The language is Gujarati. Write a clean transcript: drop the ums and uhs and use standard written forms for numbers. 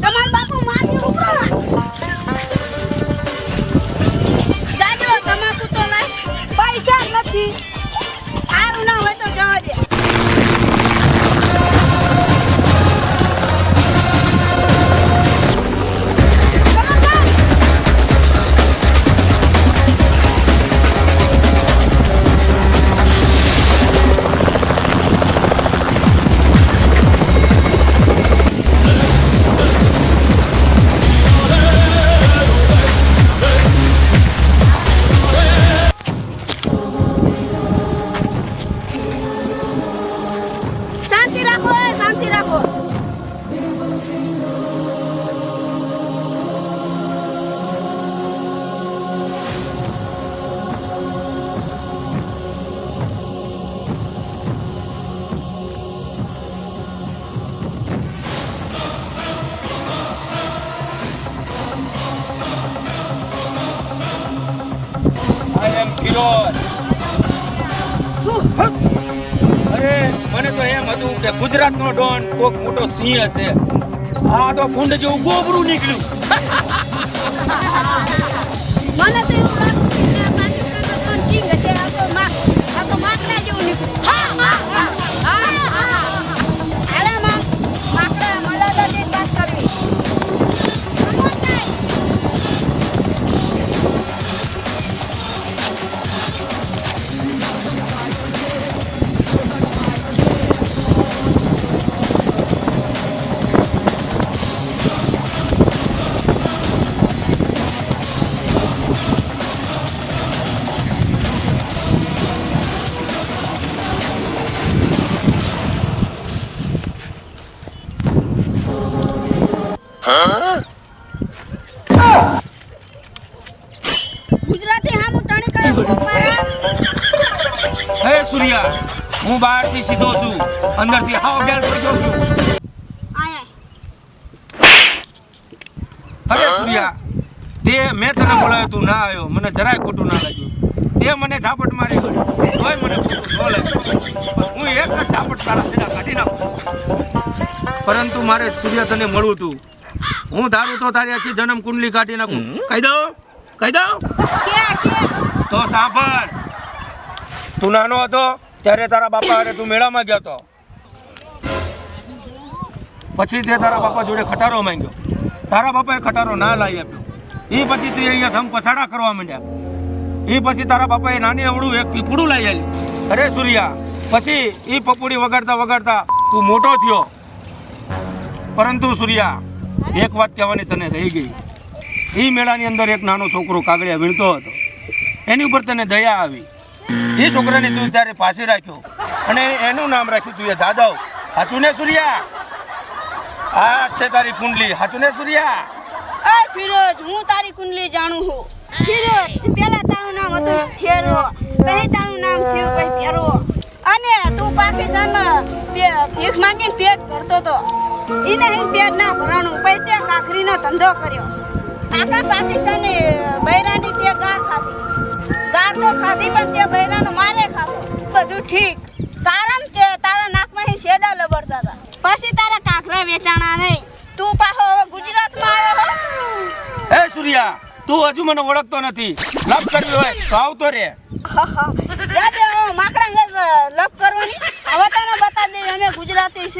તમાર બાપુ મારશે ઉપરો જાજો તમાકુ તો લાય પૈસા નથી આરું ના હોય તો જવા દે શાંતિ રાખો I am Firoz. અરે મને તો એમ હતું કે ગુજરાતનો ડોન કોક મોટો સિંહ હશે. આ તો કુંડ જેવું ગોબરું નીકળ્યું. મને તો એવું લાગે કે આ પાકિસ્તાનનો કોણ કિંગ હશે આ તો માકડા જેવું નીકળ્યું અરે માકડા મલાડા ની વાત કરી ગુજરાતી હામું તણી કરે હે સૂર્યા, હું બહારથી સીધો છું, અંદરથી હાવ ગેર પડ્યો છું. અરે સૂર્યા, તે મેં તને બોલાવ્યો તું ના આવ્યો, મને જરાય ખોટું ના લાગ્યું. તે મને ઝાપટ મારી ગયો તોય મને ખોટું ન લાગ્યું. હું એક જ ઝાપટ તારા સીધા કાઢી નાખું. પરંતુ મારે સૂર્યા તને મળવું તું. હું ધારું તો તારી આખી જન્મ કુંડલી કાઢી નાખું. કહી દઉં તો સાંભળ. તું નાનો હતો ત્યારે તારા બાપા હારે તું મેળામાં ગયો હતો. પછી તે તારા બાપા જોડે ખટારો માંગ્યો. તારા બાપાએ ખટારો ના લાવી આપ્યો. એ પછી તે અહીંયા ધમ પસાડા કરવા માંડ્યા. એ પછી તારા બાપાએ નાની અવળું એક પીપળું લાવી આવ્યું. અરે સૂર્યા, પછી એ પપુડી વગાડતા વગાડતા તું મોટો થયો. પરંતુ સૂર્યા, એક વાત કહેવાની તને રહી ગઈ. એ મેળાની અંદર એક નાનો છોકરો કાગળિયા વીણતો હતો. એની ઉપર તને દયા આવી. એ છોકરાને તું ત્યારે પાસે રાખ્યો અને એનું નામ રાખ્યું તું જાદવ. સાચું ને સૂર્યા? આ છે તારી કુંડલી. સાચું ને સૂર્યા? એ ફિરોજ, હું તારી કુંડલી જાણું છું. ફિરોજ, પહેલા તારું નામ હતું થેરો, પછી તારું નામ થયું પછી ફેરો, અને તું પાકિસ્તાનમાં ભીખ માંગીને પેટ ભરતો હતો. એને પેટ ના ભરાણું, પછી તે કાકરીનો ધંધો કર્યો. આખા પાકિસ્તાને બૈરાની તે ગાર ખાધી. ગાર તો ખાધી પણ તે બૈરાનો મારે ખાધો. બધું ઠીક, કારણ કે તારા નાકમાં શેડા લબડતા હતા. પછી તારા કાકરા વેચાણા નહીં. તું પાછો હવે ગુજરાતમાં આવ્યો. એ સૂર્યા, તું હજુ મને ઓળખતો નથી. લપ કરવી હોય તો આવતો રે. માકડા લપ કરવાની હવે તને બતા દે અમે ગુજરાતી છીએ.